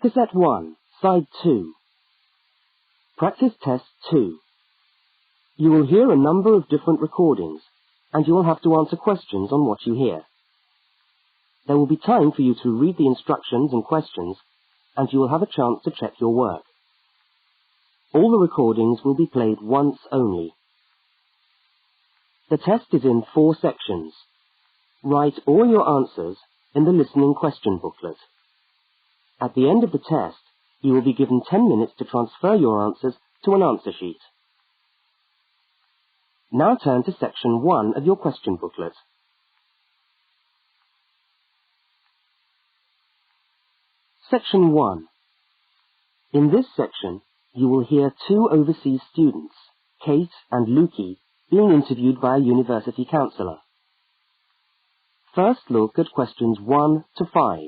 Cassette 1, Side 2. Practice Test 2. You will hear a number of different recordings, and you will have to answer questions on what you hear. There will be time for you to read the instructions and questions, and you will have a chance to check your work. All the recordings will be played once only. The test is in 4 sections. Write all your answers in the listening question booklet. At the end of the test, you will be given 10 minutes to transfer your answers to an answer sheet. Now turn to section 1 of your question booklet. Section 1. In this section, you will hear 2 overseas students, Kate and Lukey, being interviewed by a university counsellor. First look at questions 1 to 5.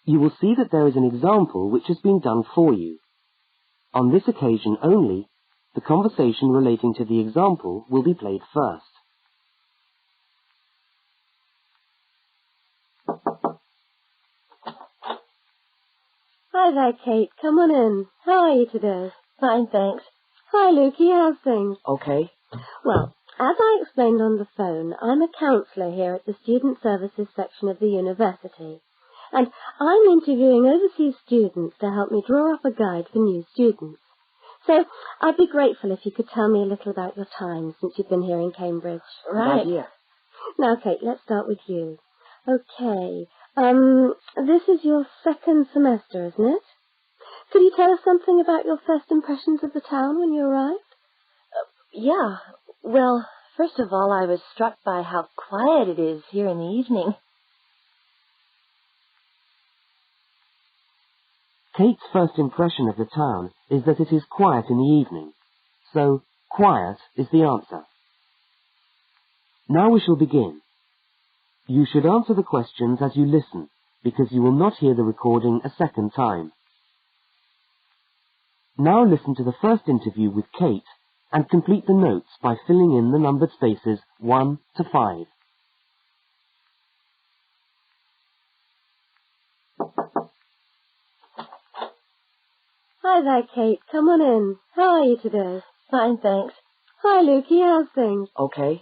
You will see that there is an example which has been done for you. On this occasion only, the conversation relating to the example will be played first. Hi there, Kate. Come on in. How are you today? Fine, thanks. Hi, Lukey. How's things? Okay. Well, as I explained on the phone, I'm a counsellor here at the Student Services section of the university. And I'm interviewing overseas students to help me draw up a guide for new students. So I'd be grateful if you could tell me a little about your time since you've been here in Cambridge. Right. Good idea. Now, Kate, let's start with you. Okay. This is your 2nd semester, isn't it? Could you tell us something about your first impressions of the town when you arrived? Yeah. Well, first of all, I was struck by how quiet it is here in the evening. Kate's first impression of the town is that it is quiet in the evening, so quiet is the answer. Now we shall begin. You should answer the questions as you listen, because you will not hear the recording a second time. Now listen to the first interview with Kate and complete the notes by filling in the numbered spaces 1 to 5. Hi there, Kate. Come on in. How are you today? Fine, thanks. Hi, Lukey. How's things? Okay.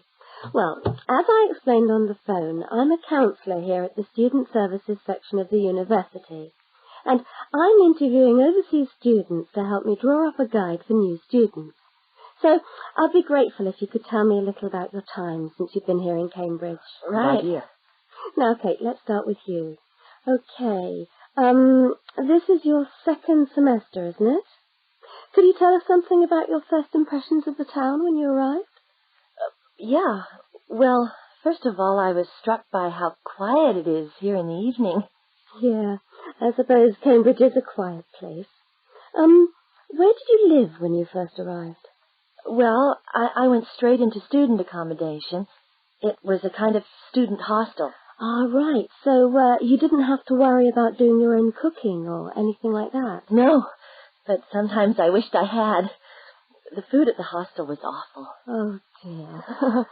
Well, as I explained on the phone, I'm a counsellor here at the Student Services section of the university. And I'm interviewing overseas students to help me draw up a guide for new students. So I'd be grateful if you could tell me a little about your time since you've been here in Cambridge. Right. Good idea. Now, Kate, let's start with you. Okay. This is your 2nd semester, isn't it? Could you tell us something about your first impressions of the town when you arrived? Yeah. Well, first of all, I was struck by how quiet it is here in the evening. Yeah, I suppose Cambridge is a quiet place. Where did you live when you first arrived? Well, I went straight into student accommodation. It was a kind of student hostel. Ah, right. So, you didn't have to worry about doing your own cooking or anything like that? No, but sometimes I wished I had. The food at the hostel was awful. Oh, dear.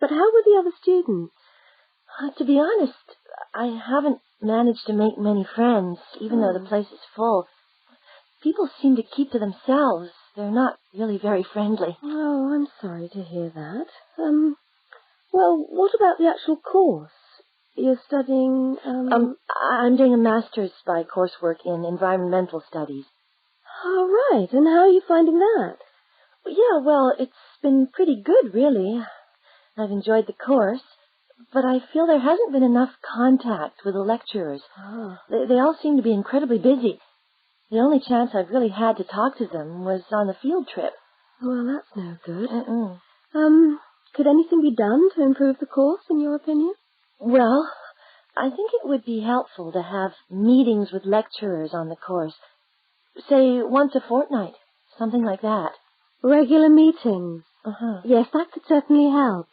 But how were the other students? To be honest, I haven't managed to make many friends, even though the place is full. People seem to keep to themselves. They're not really very friendly. Oh, I'm sorry to hear that. Well, what about the actual course? You're studying, I'm doing a master's by coursework in environmental studies. Oh, right. And how are you finding that? Yeah, well, it's been pretty good, really. I've enjoyed the course, but I feel there hasn't been enough contact with the lecturers. Oh. They all seem to be incredibly busy. The only chance I've really had to talk to them was on the field trip. Well, that's no good. Mm-mm. Could anything be done to improve the course, in your opinion? Well, I think it would be helpful to have meetings with lecturers on the course. Say, once a fortnight, something like that. Regular meetings. Uh-huh. Yes, that could certainly help.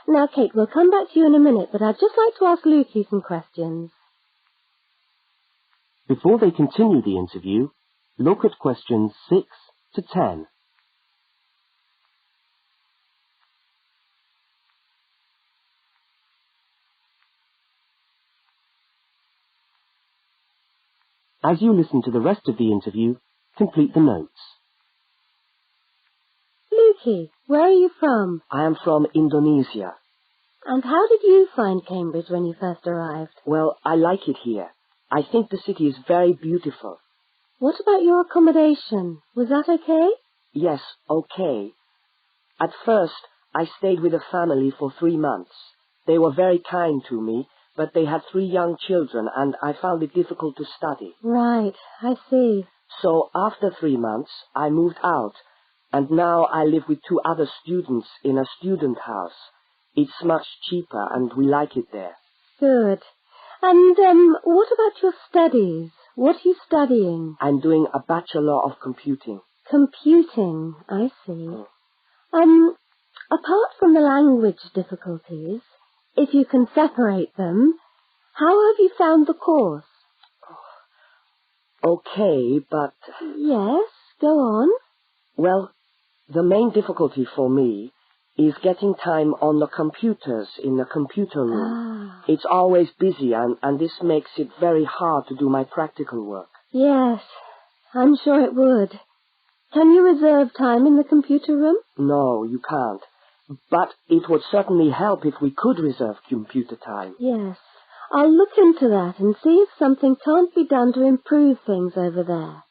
Now, Kate, we'll come back to you in a minute, but I'd just like to ask Lukey some questions. Before they continue the interview, Look at questions 6 to 10. As you listen to the rest of the interview, complete the notes. Lukey, where are you from? I am from Indonesia. And how did you find Cambridge when you first arrived? Well, I like it here. I think the city is very beautiful. What about your accommodation? Was that okay? Yes, okay. At first, I stayed with a family for 3 months. They were very kind to me, but they had 3 young children, and I found it difficult to study. Right, I see. So after 3 months, I moved out, and now I live with 2 other students in a student house. It's much cheaper, and we like it there. Good. And what about your studies? What are you studying? I'm doing a Bachelor of Computing. Computing, I see. Apart from the language difficulties, if you can separate them, how have you found the course? Okay, but... Yes, go on. Well, the main difficulty for me is getting time on the computers in the computer room. It's always busy, and this makes it very hard to do my practical work. Yes, I'm sure it would. Can you reserve time in the computer room? No, you can't. But it would certainly help if we could reserve computer time. Yes, I'll look into that and see if something can't be done to improve things over there.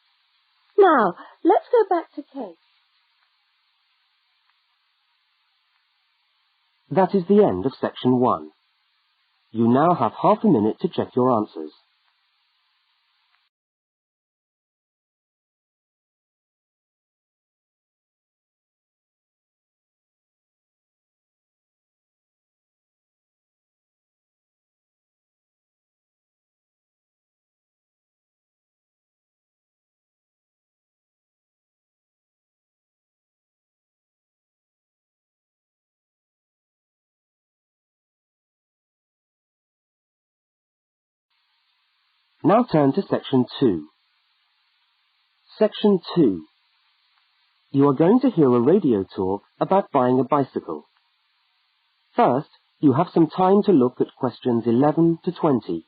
Now, let's go back to Kate. That is the end of section 1. You now have half a minute to check your answers. Now turn to section 2. Section 2. You are going to hear a radio talk about buying a bicycle. First, you have some time to look at questions 11 to 20.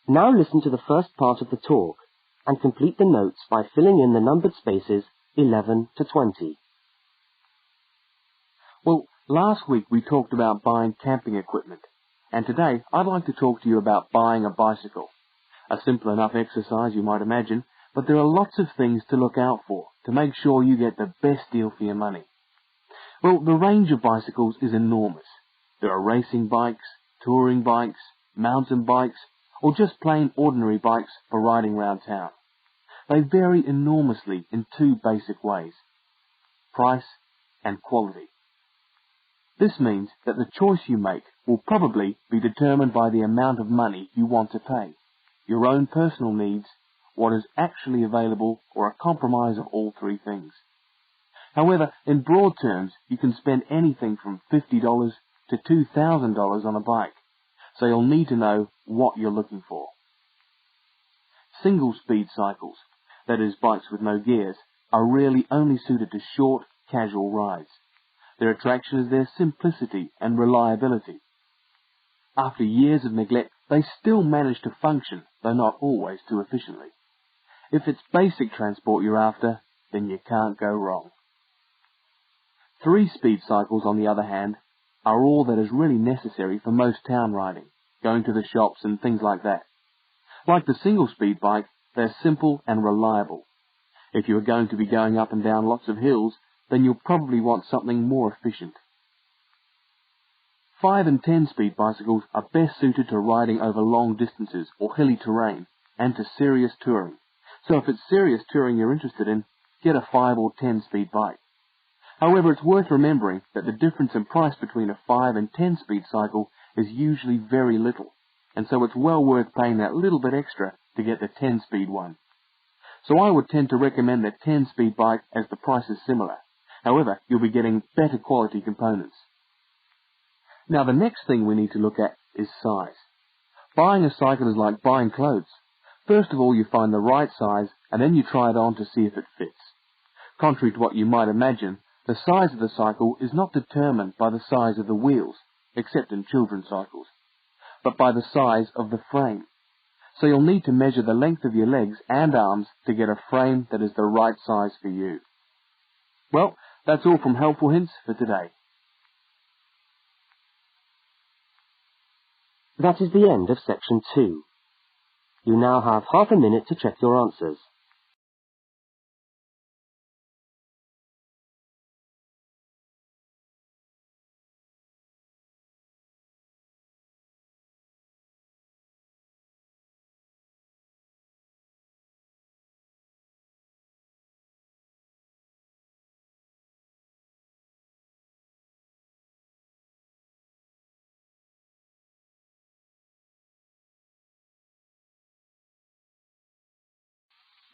Now listen to the first part of the talk and complete the notes by filling in the numbered spaces 11 to 20. Well, last week we talked about buying camping equipment, and today I'd like to talk to you about buying a bicycle. A simple enough exercise, you might imagine, but there are lots of things to look out for to make sure you get the best deal for your money. Well, the range of bicycles is enormous. There are racing bikes, touring bikes, mountain bikes, or just plain ordinary bikes for riding around town. They vary enormously in 2 basic ways: price and quality. This means that the choice you make will probably be determined by the amount of money you want to pay, your own personal needs, what is actually available, or a compromise of all 3 things. However, in broad terms, you can spend anything from $50 to $2,000 on a bike, so you'll need to know what you're looking for. Single-speed cycles, that is bikes with no gears, are really only suited to short, casual rides. Their attraction is their simplicity and reliability. After years of neglect, they still manage to function, though not always too efficiently. If it's basic transport you're after, then you can't go wrong. 3-speed cycles, on the other hand, are all that is really necessary for most town riding, going to the shops and things like that. Like the single-speed bike, they're simple and reliable. If you are going to be going up and down lots of hills, then you'll probably want something more efficient. 5 and 10-speed bicycles are best suited to riding over long distances or hilly terrain and to serious touring. So if it's serious touring you're interested in, get a 5 or 10-speed bike. However, it's worth remembering that the difference in price between a 5 and 10-speed cycle is usually very little, and so it's well worth paying that little bit extra to get the 10-speed one. So I would tend to recommend the 10-speed bike as the price is similar, However, you'll be getting better quality components. Now the next thing we need to look at is size. Buying a cycle is like buying clothes. First of all, you find the right size, and then you try it on to see if it fits. Contrary to what you might imagine, the size of the cycle is not determined by the size of the wheels, except in children's cycles, but by the size of the frame. So you'll need to measure the length of your legs and arms to get a frame that is the right size for you. Well, that's all from Helpful Hints for today. That is the end of section 2. You now have half a minute to check your answers.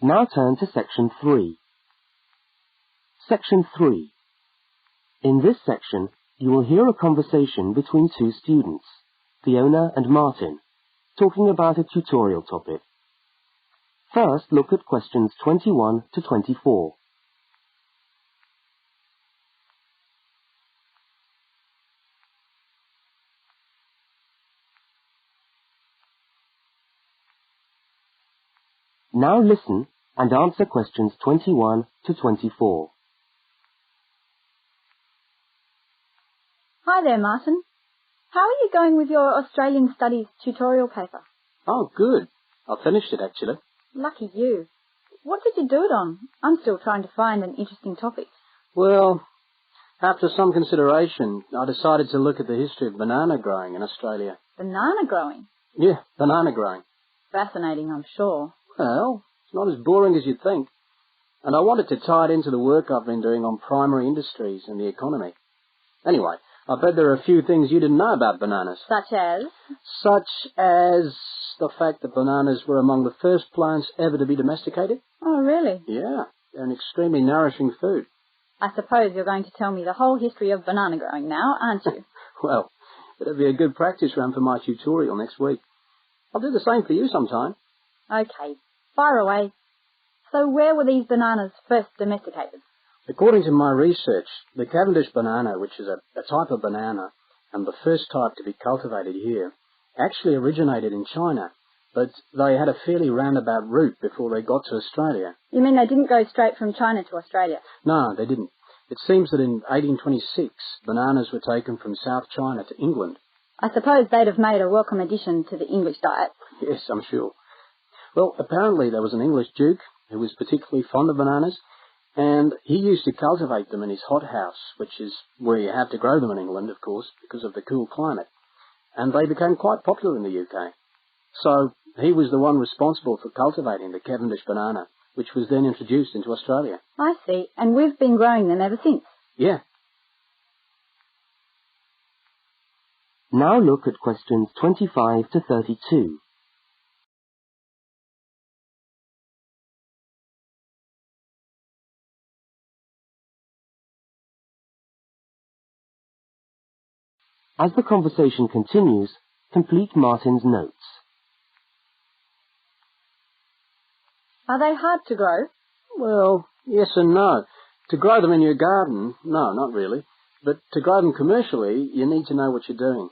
Now turn to section 3. Section 3. In this section, you will hear a conversation between two students, Fiona and Martin, talking about a tutorial topic. First, look at questions 21 to 24. Now listen and answer questions 21 to 24. Hi there, Martin. How are you going with your Australian Studies tutorial paper? Oh, good. I finished it, actually. Lucky you. What did you do it on? I'm still trying to find an interesting topic. Well, after some consideration, I decided to look at the history of banana growing in Australia. Banana growing? Yeah, banana growing. Fascinating, I'm sure. Well, it's not as boring as you'd think. And I wanted to tie it into the work I've been doing on primary industries and the economy. Anyway, I bet there are a few things you didn't know about bananas. Such as? Such as the fact that bananas were among the first plants ever to be domesticated. Oh, really? Yeah, they're an extremely nourishing food. I suppose you're going to tell me the whole history of banana growing now, aren't you? Well, it'll be a good practice run for my tutorial next week. I'll do the same for you sometime. Okay, fire away. So where were these bananas first domesticated? According to my research, the Cavendish banana, which is a type of banana, and the first type to be cultivated here, actually originated in China, but they had a fairly roundabout route before they got to Australia. You mean they didn't go straight from China to Australia? No, they didn't. It seems that in 1826, bananas were taken from South China to England. I suppose they'd have made a welcome addition to the English diet. Yes, I'm sure. Well, apparently there was an English duke who was particularly fond of bananas, and he used to cultivate them in his hothouse, which is where you have to grow them in England, of course, because of the cool climate. And they became quite popular in the UK. So he was the one responsible for cultivating the Cavendish banana, which was then introduced into Australia. I see, and we've been growing them ever since. Yeah. Now look at questions 25 to 32. As the conversation continues, complete Martin's notes. Are they hard to grow? Well, yes and no. To grow them in your garden, no, not really. But to grow them commercially, you need to know what you're doing.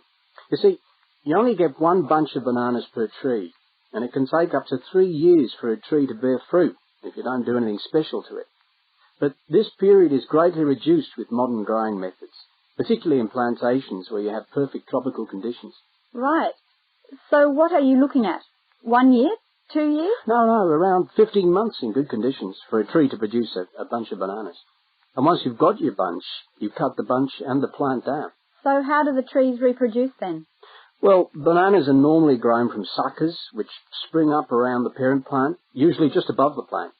You see, you only get one bunch of bananas per tree, and it can take up to 3 years for a tree to bear fruit if you don't do anything special to it. But this period is greatly reduced with modern growing methods, particularly in plantations where you have perfect tropical conditions. Right. So what are you looking at? 1 year? 2 years? No, around 15 months in good conditions for a tree to produce a bunch of bananas. And once you've got your bunch, you cut the bunch and the plant down. So how do the trees reproduce then? Well, bananas are normally grown from suckers, which spring up around the parent plant, usually just above the plant.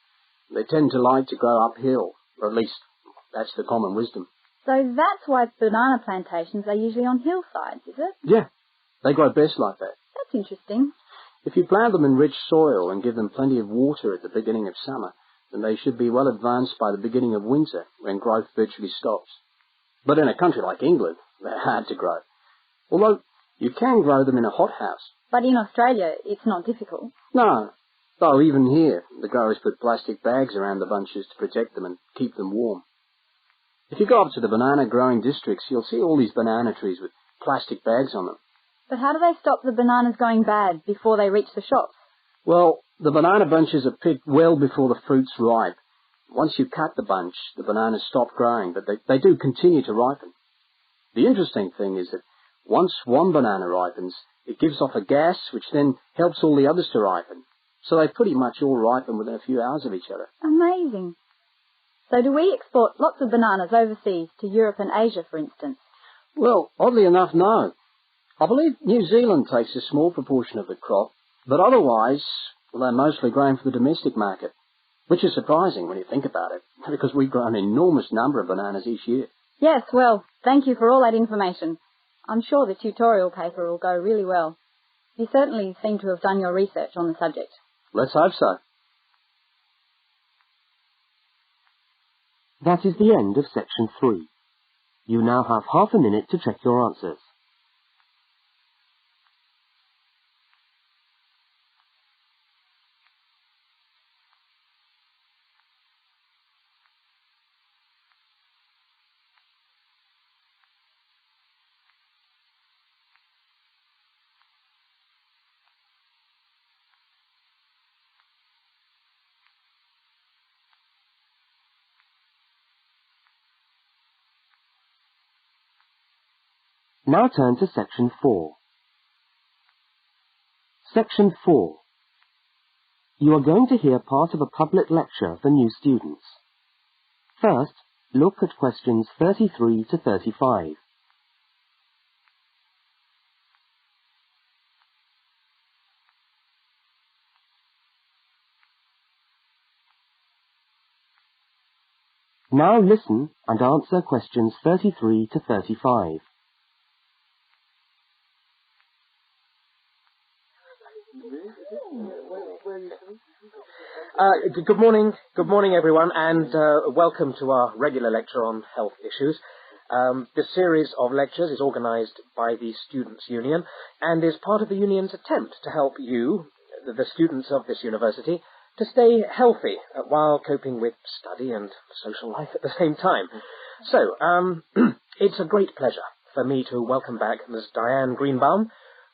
They tend to like to grow uphill, or at least that's the common wisdom. So that's why banana plantations are usually on hillsides, is it? Yeah, they grow best like that. That's interesting. If you plant them in rich soil and give them plenty of water at the beginning of summer, and they should be well advanced by the beginning of winter, when growth virtually stops. But in a country like England, they're hard to grow. Although you can grow them in a hothouse. But in Australia, it's not difficult. No, though even here, the growers put plastic bags around the bunches to protect them and keep them warm. If you go up to the banana growing districts, you'll see all these banana trees with plastic bags on them. But how do they stop the bananas going bad before they reach the shops? Well, the banana bunches are picked well before the fruit's ripe. Once you cut the bunch, the bananas stop growing, but they do continue to ripen. The interesting thing is that once one banana ripens, it gives off a gas which then helps all the others to ripen. So they pretty much all ripen within a few hours of each other. Amazing. So do we export lots of bananas overseas to Europe and Asia, for instance? Well, oddly enough, no. I believe New Zealand takes a small proportion of the crop, but otherwise, well, they're mostly grown for the domestic market, which is surprising when you think about it, because we grow an enormous number of bananas each year. Yes, well, thank you for all that information. I'm sure the tutorial paper will go really well. You certainly seem to have done your research on the subject. Let's hope so. That is the end of section 3. You now have half a minute to check your answers. Now turn to section 4. Section 4. You are going to hear part of a public lecture for new students. First, look at questions 33 to 35. Now listen and answer questions 33 to 35. Good morning everyone, and welcome to our regular lecture on health issues. This series of lectures is organised by the Students' Union and is part of the Union's attempt to help you, the students of this university, to stay healthy while coping with study and social life at the same time. So, it's a great pleasure for me to welcome back Ms. Diane Greenbaum,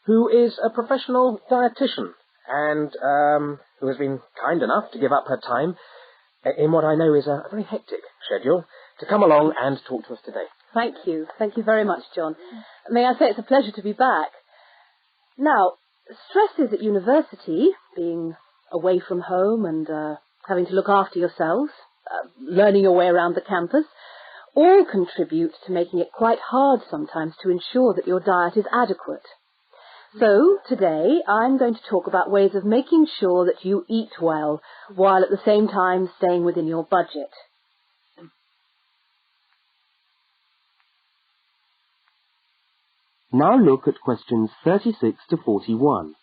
who is a professional dietitian and who has been kind enough to give up her time in what I know is a very hectic schedule to come along and talk to us today. Thank you. Thank you very much, John. May I say it's a pleasure to be back. Now, stresses at university, being away from home and having to look after yourselves, learning your way around the campus, all contribute to making it quite hard sometimes to ensure that your diet is adequate. So, today, I'm going to talk about ways of making sure that you eat well, while at the same time staying within your budget. Now look at questions 36 to 41.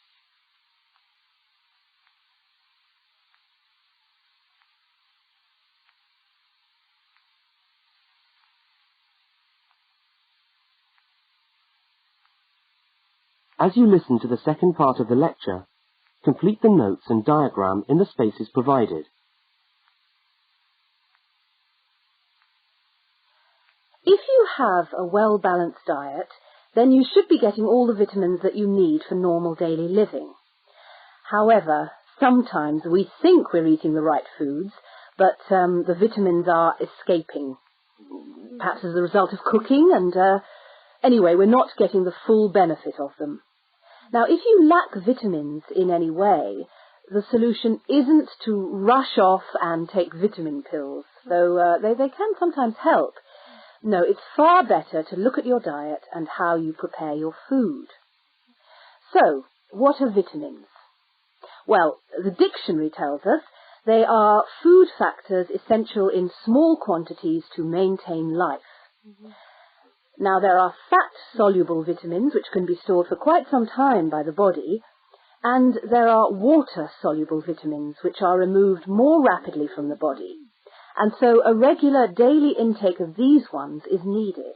As you listen to the second part of the lecture, complete the notes and diagram in the spaces provided. If you have a well-balanced diet, then you should be getting all the vitamins that you need for normal daily living. However, sometimes we think we're eating the right foods, but the vitamins are escaping, perhaps as a result of cooking, and anyway, we're not getting the full benefit of them. Now, if you lack vitamins in any way, the solution isn't to rush off and take vitamin pills, though they can sometimes help. No, it's far better to look at your diet and how you prepare your food. So, what are vitamins? Well, the dictionary tells us they are food factors essential in small quantities to maintain life. Now, there are fat-soluble vitamins which can be stored for quite some time by the body, And there are water-soluble vitamins which are removed more rapidly from the body. And so a regular daily intake of these ones is needed.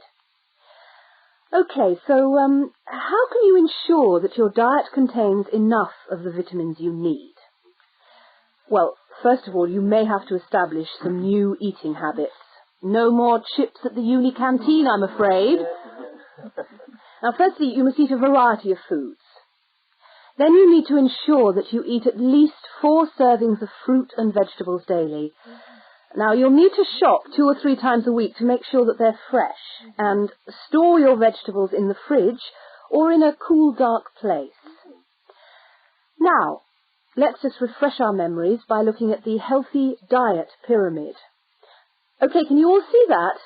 Okay, so how can you ensure that your diet contains enough of the vitamins you need? Well, first of all, you may have to establish some new eating habits. No more chips at the uni canteen, I'm afraid. Now, firstly, you must eat a variety of foods. Then you need to ensure that you eat at least 4 servings of fruit and vegetables daily. Now, you'll need to shop 2 or 3 times a week to make sure that they're fresh, and store your vegetables in the fridge or in a cool, dark place. Now, let's just refresh our memories by looking at the healthy diet pyramid. Okay, can you all see that?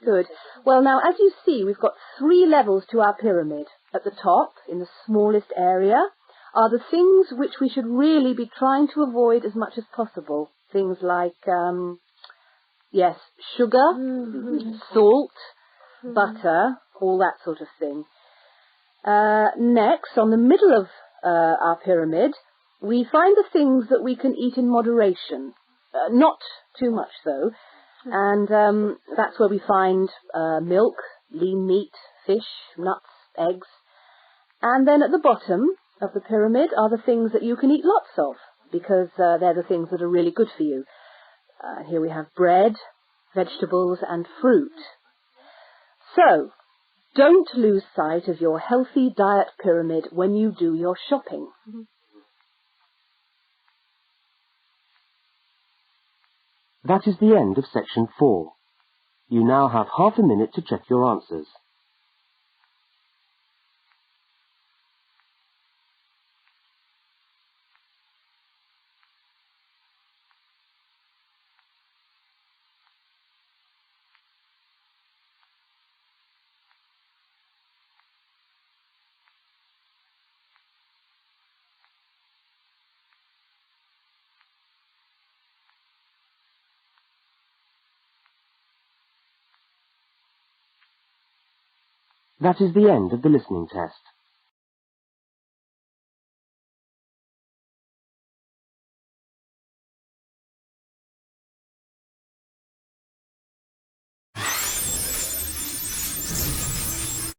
Good. Well, now, as you see, we've got 3 levels to our pyramid. At the top, in the smallest area, are the things which we should really be trying to avoid as much as possible. Things like, sugar, salt, butter, all that sort of thing. Next, on the middle of our pyramid, we find the things that we can eat in moderation. Not too much, though. And that's where we find milk, lean meat, fish, nuts, eggs. And then at the bottom of the pyramid are the things that you can eat lots of, because they're the things that are really good for you. Here we have bread, vegetables, and fruit. So, don't lose sight of your healthy diet pyramid when you do your shopping. That is the end of section 4. You now have half a minute to check your answers. That is the end of the listening test.